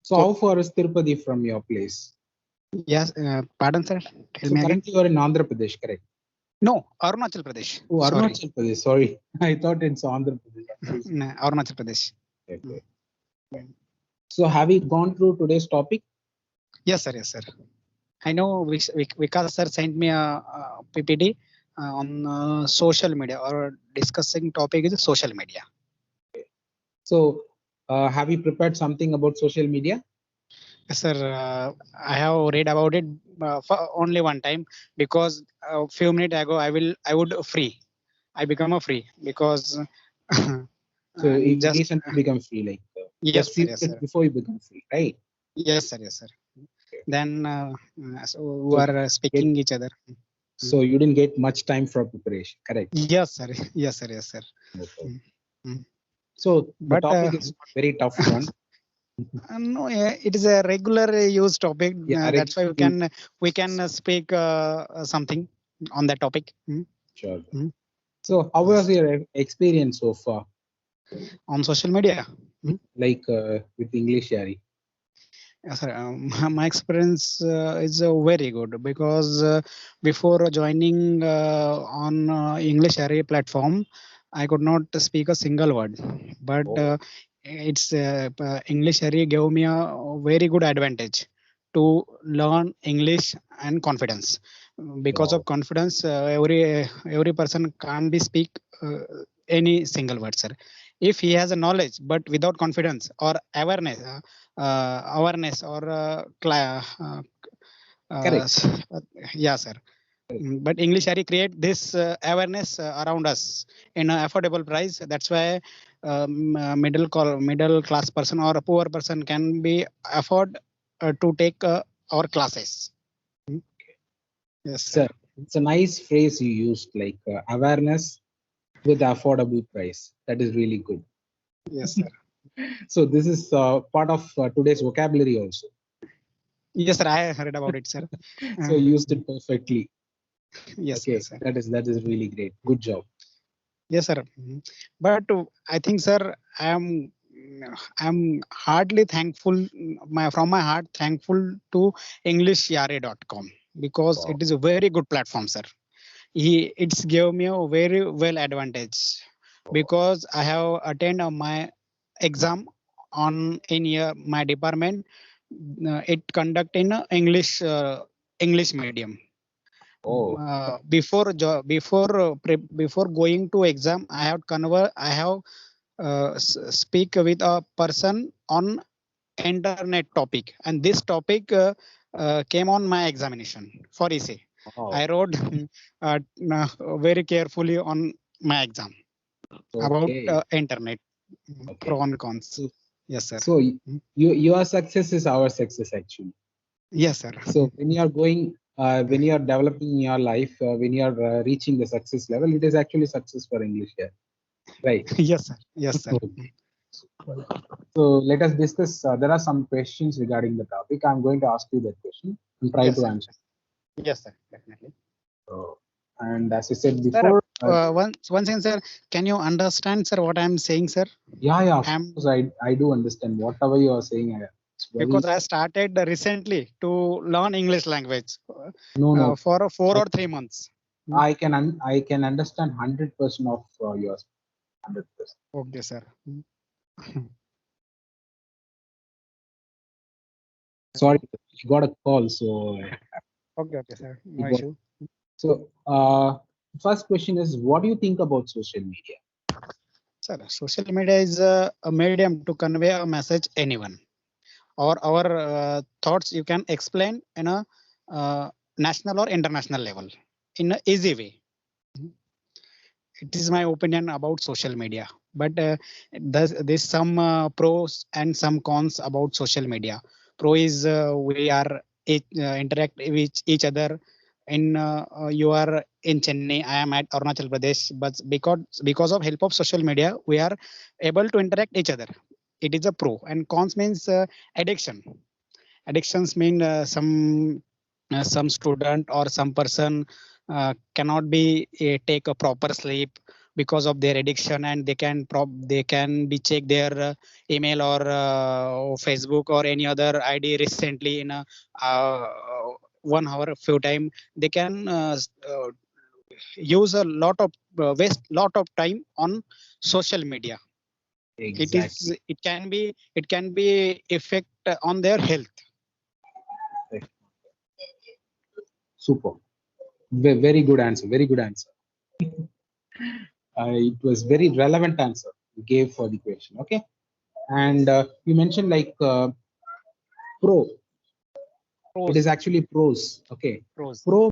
So how far is Tirupati from your place? Yes, pardon, sir. Tell So me again. currently you are in Andhra Pradesh, correct? No, Arunachal Pradesh. Oh, Sorry. Arunachal Pradesh. Sorry, I thought it's Andhra Pradesh. No, Arunachal Pradesh. Okay. So have you gone through today's topic? Yes, sir. Yes, sir. I know Vikas sir sent me a PPT on social media, or discussing topic is social media. So have you prepared something about social media? Yes, sir. I have read about it for only one time, because a few minutes ago I would free. I become a free because So you just recently become free, like yes, just sir. few Yes, minutes sir. before you become free, right? Yes, sir. Yes, sir. Then so we So are speaking each other. so you didn't get much time for preparation, correct? Yes, sir. Yes, sir. Yes, sir. Okay. Mm. So the But topic is not very tough one. no, it is a regular use topic. Yeah, That's why we can speak something on that topic. sure. Mm. So how was your experience so far, On social media. like with English Yari? Yes, sir. My experience is very good, because before joining on English Array platform, I could not speak a single word. But it's English Array gave me a very good advantage to learn English and confidence. Because Wow. of confidence, every person can't be speak any single word, sir. If he has a knowledge but without confidence or awareness or Correct. yeah, sir. But English Ari create this awareness around us in an affordable price. That's why middle class person or a poor person can be afford to take our classes. Yes, sir. It's a nice phrase you used, like awareness with affordable price. That is really good. Yes, sir. So this is part of today's vocabulary also. Yes, sir. I heard about it, sir. So you used it perfectly. Yes, Okay, sir. that is really great. Good job. Yes, sir. But I think, sir, I'm hardly thankful, from my heart, thankful to EnglishYare.com, because Wow. it is a very good platform, sir. It's gave me a very well advantage, because I have attended my exam on in my department. It conduct in English medium. Oh, Before going to exam, I have speak with a person on internet topic, and this topic came on my examination for essay. wow. I wrote very carefully on my exam about Okay. internet Okay. pro and cons. So, Yes, sir. so your success is our success actually. Yes, sir. So when you are going, when you are developing your life, when you are reaching the success level, it is actually success for English here, right? Yes, sir. Yes, sir. So let us discuss. There are some questions regarding the topic. I'm going to ask you that question and try Yes, to sir. answer. Yes, sir. Definitely. And as I said Sir, before, one thing, sir. Can you understand, sir, what I'm saying, sir? yeah, of I'm course, I do understand whatever you are saying. It's very Because I started recently to learn English language no. for 4 I, or 3 months. I can understand 100% of yours. 100%. Okay, sir. Sorry, I got a call, so Okay, sir. I No got. issue. So, first question is, what do you think about social media? Sir, social media is a medium to convey a message anyone, or our thoughts you can explain in a national or international level in an easy way. It is my opinion about social media. But there's some pros and some cons about social media. Pro is we are interact with each other. You are in Chennai, I am at Arunachal Pradesh, but because of help of social media, we are able to interact each other. It is a pro. And cons means addiction. Addictions mean some student or some person cannot be take a proper sleep, because of their addiction, and they can be check their email or Facebook or any other ID recently in a 1 hour a few time. They can use a lot of waste lot of time on social media. Exactly. It can be effect on their health. Super. Very good answer. Very good answer. It was very relevant answer you gave for the question. Okay. And you mentioned like pro. It is actually pros. Okay. Pros. Pro.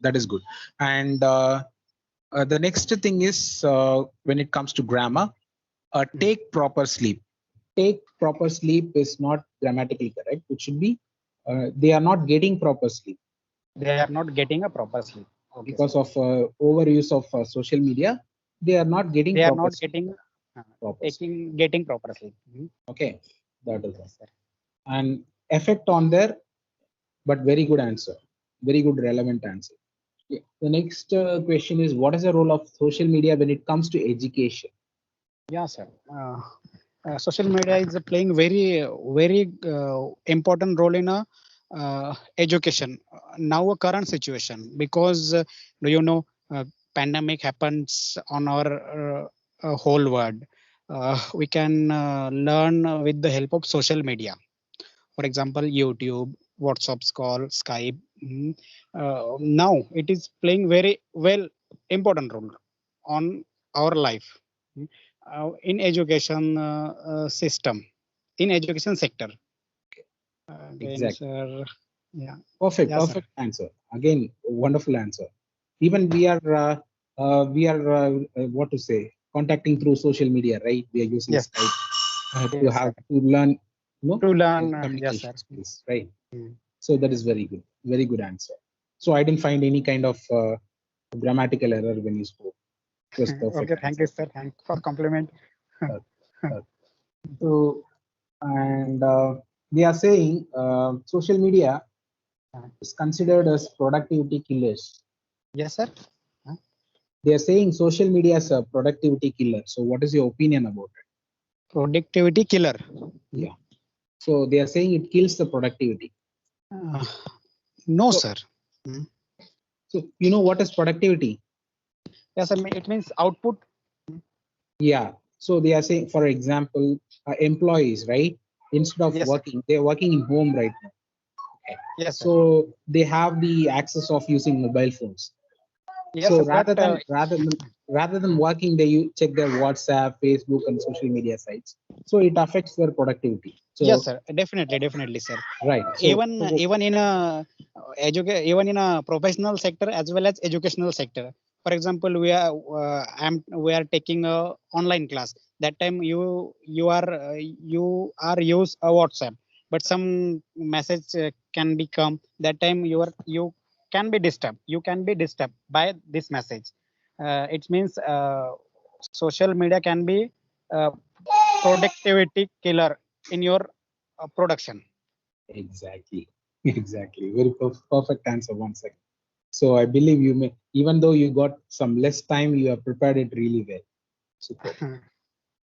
That is good. And the next thing is when it comes to grammar, take proper sleep. Take proper sleep is not grammatically correct. It should be they are not getting proper sleep. They are not getting a proper sleep. Okay, because sir. of overuse of social media. They are not getting They are proper not sleep. getting Proper sleep. getting proper sleep. Okay, that is Yes, sir. an effect on their, but very good answer, very good relevant answer. Yeah. The next question is, what is the role of social media when it comes to education? Yeah, sir. Social media is playing very important role in a education now a current situation, because do you know pandemic happens on our whole world. We can learn with the help of social media. For example, YouTube, WhatsApp call, Skype. Now it is playing very well important role on our life. In education system, in education sector. Again, Exactly. sir. Yeah. Perfect. Yeah, sir. Perfect answer. Again, wonderful answer. Even we are what to say, contacting through social media, right? We are using Yes. Skype to Yes, have sir. to learn, To learn. Yes, communication sir. skills, right? Mm. So that is very good. Very good answer. So I didn't find any kind of grammatical error when you spoke. It was perfect Okay. Thank answer. you, sir. Thank you for compliment. Uh, uh, so and they are saying social media is considered as productivity killers. Yes, sir. They are saying social media is a productivity killer. So what is your opinion about it? Productivity killer. Yeah. So they are saying it kills the productivity. No, So- sir. So you know what is productivity? Yes, sir. It means output. Yeah. So they are saying, for example, employees, right? Instead of Yes, sir. working, they're working in home right now. Yes, sir. So they have the access of using mobile phones. Yes, So sir. But rather than working, they check their WhatsApp, Facebook, and social media sites. So it affects their productivity. So yes, sir. Definitely, sir. right. So Even in a even in a professional sector as well as educational sector. For example, we are taking a online class. That time you are use a WhatsApp, but some message can become. That time you can be disturbed. You can be disturbed by this message. It means social media can be uh, productivity killer in your production. exactly, exactly. Very perfect answer. One second. So I believe you may, even though you got some less time, you have prepared it really well. Super.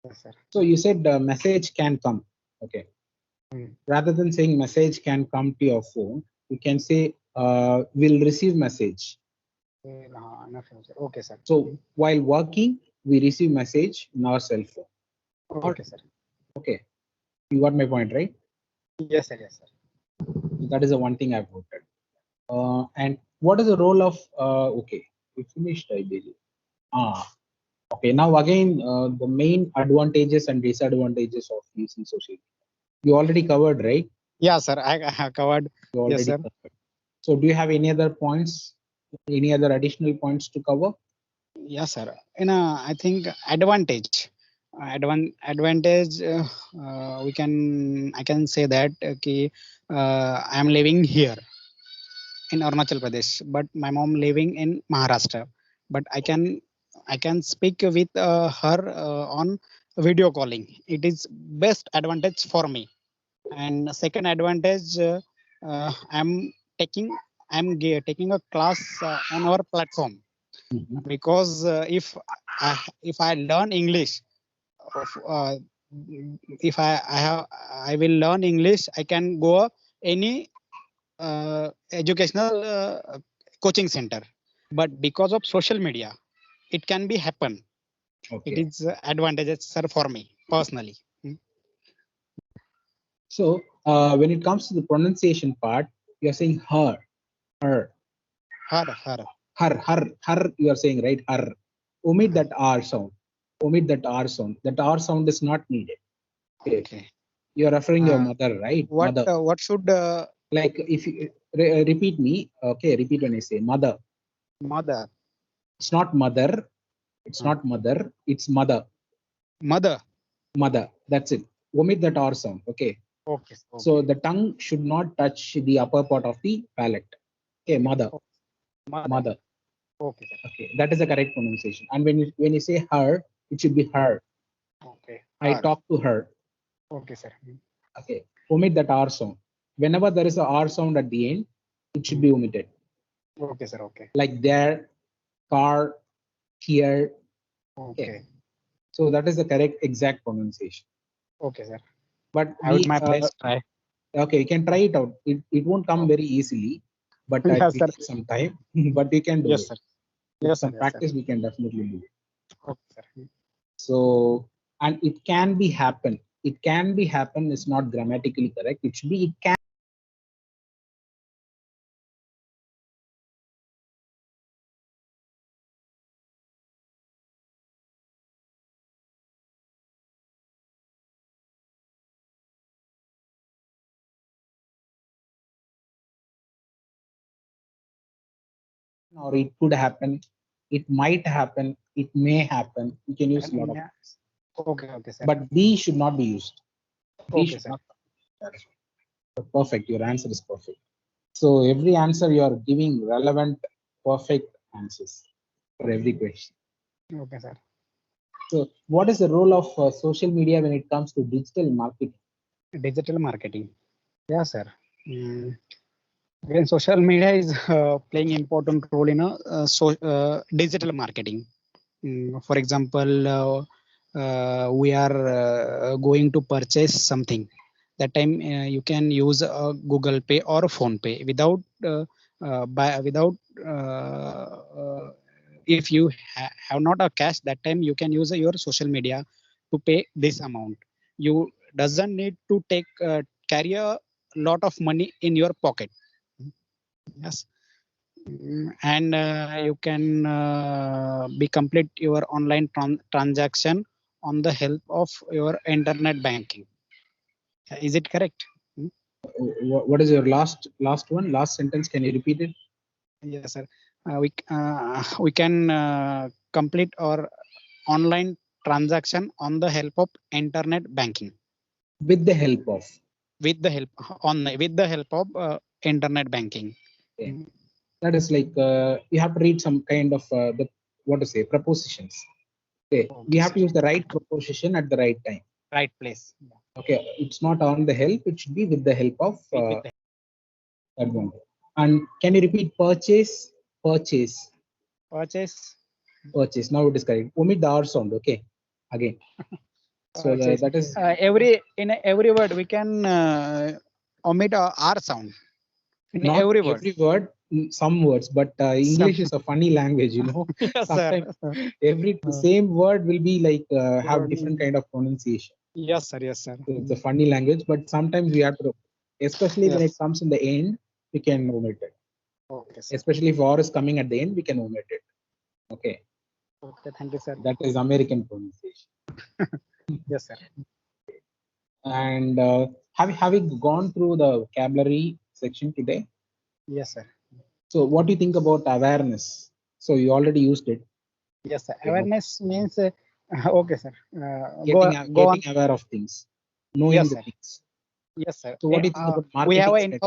Yes, sir. So you said the message can come. Okay. Rather than saying message can come to your phone, you can say will receive message. Okay, sir. So while working, we receive message in our cell phone. Okay, sir. Okay. You got my point, right? Yes, sir. Yes, sir. That is the one thing I've noted. And what is the role of okay, we finished, I believe. Okay, now again, the main advantages and disadvantages of using social media. You already covered, right? Yeah, sir. I have covered. You Yes, already sir. covered. So do you have any other points, any other additional points to cover? Yes, sir. I think advantage. Advantage. I can say that okay, I am living here in Arunachal Pradesh, but my mom living in Maharashtra. But I can speak with her on video calling. It is best advantage for me. And second advantage, I'm taking taking a class on our platform. Mhm. because if I learn English, uh, if I will learn English, I can go any educational coaching center. But because of social media, it can be happen. It Okay. is advantages, sir, for me personally. So when it comes to the pronunciation part, you're saying her, her, Her. her. You are saying right, her. Omit that R sound. Omit that R sound. That R sound is not needed. Okay. Okay. You are referring your Uh, mother, right? Mother. What should Like if you repeat me, okay, repeat when I say mother. mother It's not mother. It's uh, not mother. It's mother. mother? Mother. That's it. Omit that R sound. Okay. Okay. So the tongue should not touch the upper part of the palate. Okay, mother, Okay. Mother. mother. Okay, sir. Okay, that is the correct pronunciation. And when you say her, it should be her. Okay. I Her. talk to her. Okay, sir. Okay, omit that R sound. Whenever there is a R sound at the end, it should be omitted. Okay, sir. Okay. Like there, car, here. Okay. So that is the correct exact pronunciation. Okay, sir. But I would we my best try. okay, you can try it out. It won't come very easily, but it Yes, will sir. take some time. But we can do Yes, it. sir. With Yes, sir. some Yes, sir. practice, we can definitely do it. Okay, sir. So, and it can be happen. It can be happen is not grammatically correct. It should be, it can. Or it could happen. It might happen. It may happen. You can use a lot of Yeah. things. Okay, sir. But B should not be used. B Okay, should sir. not. That is perfect. Your answer is perfect. So every answer you are giving relevant, perfect answers for every question. Okay, sir. So what is the role of social media when it comes to digital marketing? Digital marketing. Yeah, sir. Mm. Again, social media is playing important role in digital marketing. For example, we are going to purchase something. That time you can use Google Pay or Phone Pay without if you have not a cash. That time you can use your social media to pay this amount. You doesn't need to carry a lot of money in your pocket. Yes. And you can be complete your online transaction on the help of your internet banking. Is it correct? What is your last one? Last sentence? Can you repeat it? Yes, sir. We can complete our online transaction on the help of internet banking With the help of. with the help of internet banking. Okay. That is like you have to read some kind of the what to say prepositions. Okay, we Okay, have sir. to use the right preposition at the right time. Right place. Okay, it's not on the help; it should be with the help of With the that one. And can you repeat purchase? Purchase. purchase. Purchase. Now it is correct. Omit the R sound. Okay, again. So Purchase. that is In every word we can omit a R sound in not every word. every word. Some words, but Some. English is a funny language. You know, Yes, sir. sometimes every same word will be like have Word. different kind of pronunciation. Yes, sir. Yes, sir. So it's a funny language, but sometimes we have to, especially when it Yes. comes in the end, we can omit it. Okay, sir. Especially if R is coming at the end, we can omit it. Okay, Okay, thank you, sir. that is American pronunciation. Yes, sir. And have you gone through the vocabulary section today? Yes, sir. So what do you think about awareness? So you already used it. Yes, sir. Okay, Awareness means okay, sir. Go on. getting aware of things, knowing Yes, the sir. things. Yes, sir. So what do you think about We have marketing a strategy?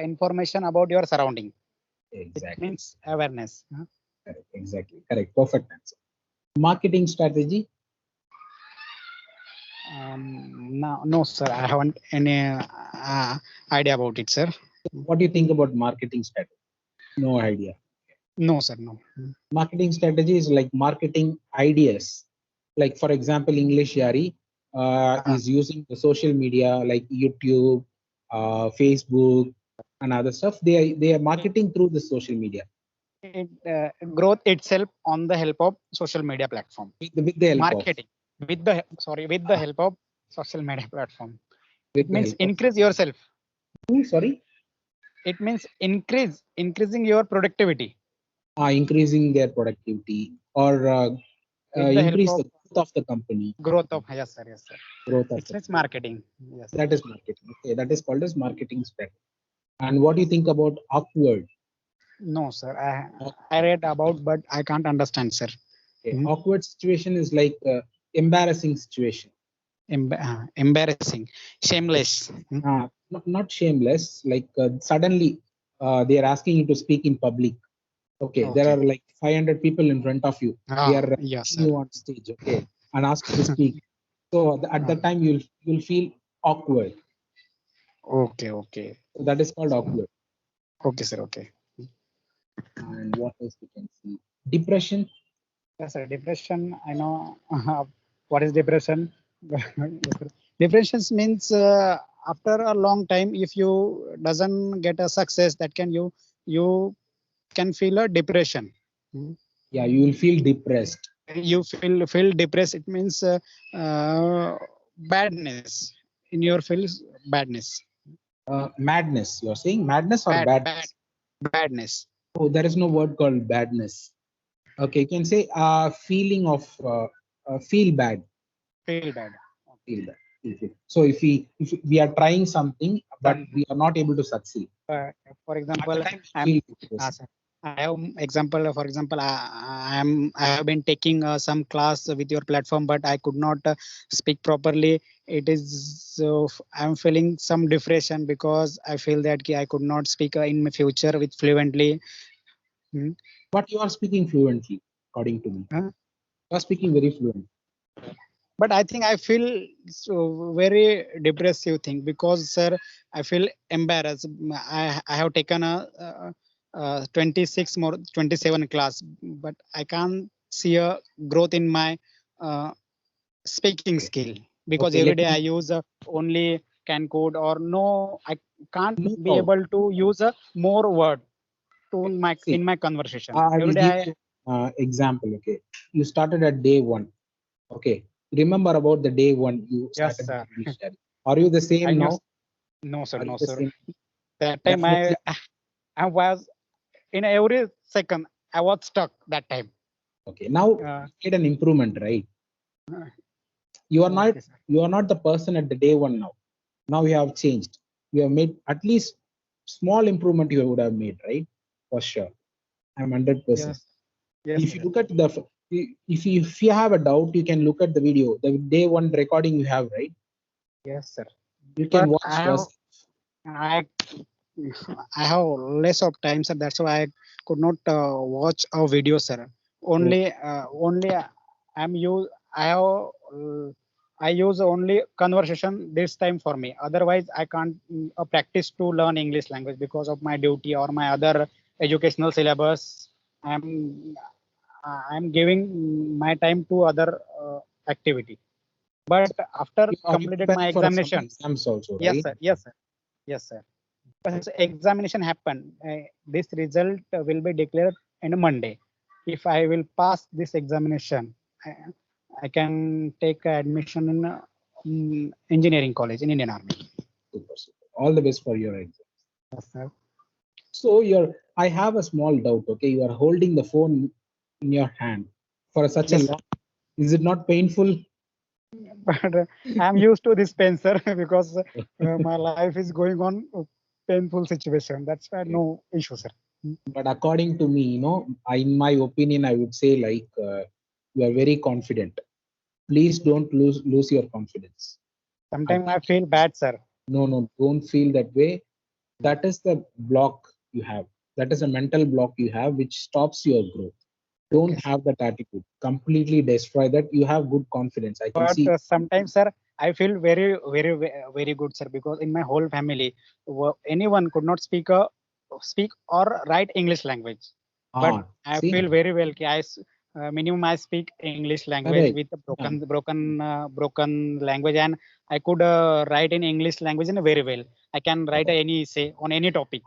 information about your surrounding. It Exactly. means awareness. Correct. Exactly. Correct. Perfect answer. Marketing strategy. No, sir. I haven't any idea about it, sir. What do you think about marketing strategy? No idea. No, sir. No. Marketing strategy is like marketing ideas. Like for example, English Yari is using the social media like YouTube, Facebook, and other stuff. They are marketing through the social media It growth itself on the help of social media platform. with the help Marketing with the with the Ah. help of social media platform. with It the means help of increase yourself. sorry, It means increasing your productivity increasing their productivity or with the help increase of the growth of the company, growth of yes, sir. Yes, sir. growth of It the means marketing. Yes. that is marketing. Okay, that is called as marketing strategy. And what do you think about awkward? No, sir. I read about, but I can't understand, sir. Okay. Mhm. Awkward situation is like embarrassing situation. Embarrassing, shameless. Not shameless. Like suddenly they are asking you to speak in public. Okay, there Okay. are like 500 people in front of you. They are Yes, asking sir. you on stage. Okay, and ask you to speak. So at that time you'll feel awkward. Okay, okay. So that is called awkward. Okay, sir. Okay. And what else we can see? Depression. Yes, sir. Depression. I know what is depression. Depression means after a long time, if you doesn't get a success, that can you can feel a depression. Yeah, you will feel depressed. You feel depressed. It means badness in your feels badness. Madness. You're saying madness or badness? Badness. Oh, there is no word called badness. Okay, you can say feeling of feel bad. Feel bad. Feel bad. So if we are trying something but we are not able to succeed, For at example, the time we I'm feel depressed. sir, I have example. For example, I have been taking some class with your platform, but I could not speak properly. It is I'm feeling some depression because I feel that I could not speak in my future with fluently. But you are speaking fluently, according to me. Huh? You are speaking very fluent. But I think I feel so very depressive thing because sir, I feel embarrassed. I have taken a 26 more 27 class, but I can't see a growth in my uh, speaking Okay. skill because Okay, every let day I me use only can code or no, I can't be no. able to use a more word to my See, in my conversation. I Every will give day you example. Okay, you started at day one. Okay, remember about the day one you yes started sir. English study. Are you the I same knew now? no sir, Are you no the sir. same? That time Definitely. I was in every second I was stuck that time. Okay, now Uh, you made an improvement, right? You are not okay, sir. you are not the person at the day one now. Now you have changed. You have made at least small improvement you would have made, right? For sure. I'm 100%. Yes, yes, If you sir. look at the if you have a doubt, you can look at the video, the day one recording you have, right? Yes, sir. You can But watch yourself. I I have less of time, sir. That's why I could not watch a video, sir. Only I'm use I have I use only conversation this time for me. Otherwise, I can't practice to learn English language because of my duty or my other educational syllabus. I'm giving my time to other activity. But after Are you completed my preparing for some examination, exams also, yes, right? sir. Yes, sir. Yes, sir. Once examination happen, this result will be declared on a Monday. If I will pass this examination, I can take admission in engineering college in Indian Army. Super, super. All the best for your exam. Yes, sir. So I have a small doubt. Okay, you are holding the phone in your hand for such a Yes, sir. long. Is it not painful? But I'm used to this pain, sir, because my life is going on painful situation. That's why no issue, sir. But according to me, in my opinion, I would say like you are very confident. Please don't lose your confidence. I Sometimes I think feel bad, sir. no, don't feel that way. That is the block you have. That is a mental block you have, which stops your growth. Don't Okay, sir. have that attitude. Completely destroy that. You have good confidence. I can But see. sometimes, sir, I feel very good, sir, because in my whole family, anyone could not speak or write English language. but Ah, I see, feel very well. Minimum I speak English language correct. with a Yeah. broken language, and I could write in English language in a very well. I can write any essay on any topic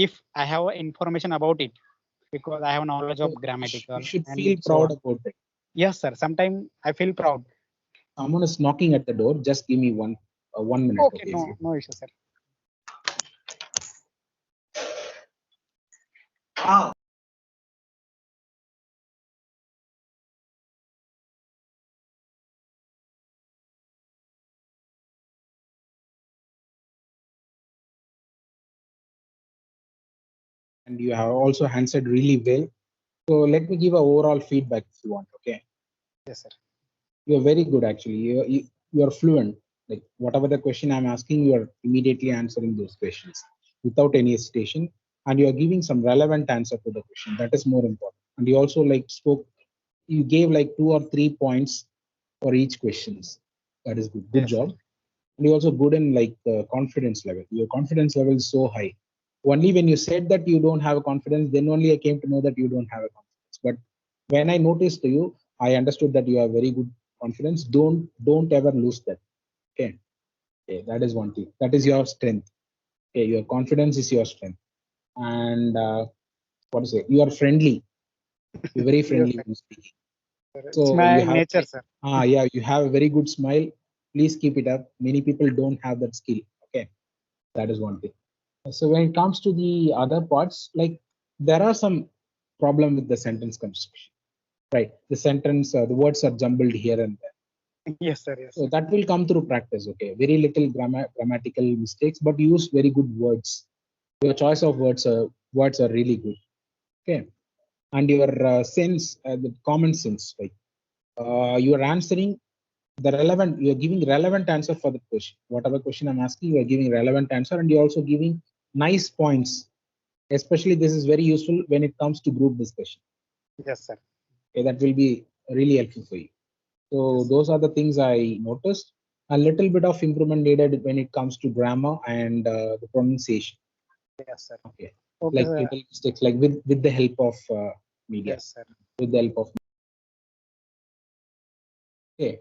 if I have information about it, because I have knowledge So of you grammatical should and feel so proud on. about it. Yes, sir. Sometimes I feel proud. Someone is knocking at the door. Just give me 1 minute, Okay, okay? no issue, sir. Ah. And you have also answered really well. So let me give a overall feedback if you want, okay? Yes, sir. You're very good actually. You're fluent. Like whatever the question I'm asking, you're immediately answering those questions without any hesitation, and you're giving some relevant answer to the question. That is more important. And you also like spoke. You gave like 2 or 3 points for each questions. That is good. Good Yes, sir. job. And you're also good in like confidence level. Your confidence level is so high. Only when you said that you don't have a confidence, then only I came to know that you don't have a confidence. But when I noticed you, I understood that you have very good confidence. Don't ever lose that. Okay. Okay, that is one thing. That is your strength. Okay, your confidence is your strength. And what to say? You are friendly. You're very Yes, friendly sir. when speaking. It's So you my have nature, sir. yeah, you have a very good smile. Please keep it up. Many people don't have that skill. Okay, that is one thing. So when it comes to the other parts, like there are some problem with the sentence construction, right? The sentence, the words are jumbled here and there. Yes, sir. Yes, So sir. that will come through practice. Okay, very little grammatical mistakes, but use very good words. Your choice of words are really good. Okay, and your sense, the common sense, like you are answering the relevant. You are giving relevant answer for the question. Whatever question I'm asking, you are giving relevant answer, and you're also giving nice points. Especially this is very useful when it comes to group discussion. Yes, sir. Okay, that will be really helpful for you. So Yes, those are the things I noticed. A little bit of improvement needed when it comes to grammar and the pronunciation. yes, sir. Okay, Okay, like sir. little mistakes, like with the help of media, Yes, sir. with the help of okay,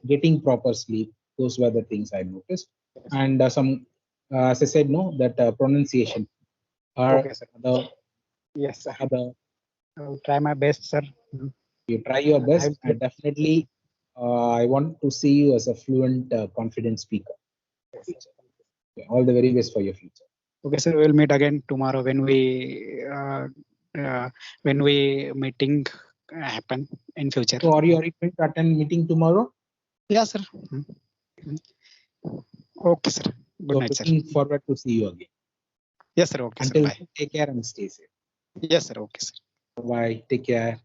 getting proper sleep. Those were the things I noticed, Yes, sir. and some as I said, no, that pronunciation. Okay, sir. The Yes, sir. other I'll try my best, sir. you try your I best, will and definitely I want to see you as a fluent, confident speaker. yes, sir. Future. Yeah, all the very best for your future. Okay, sir. We'll meet again tomorrow when we meeting happen in future. So, are you going to attend meeting tomorrow? Yeah, sir. Okay, sir. Good So, night, sir. looking forward to see you again. Yes, sir. Okay, sir. Until Bye. then, take care and stay safe. Yes, sir. Okay, sir. Bye. Take care.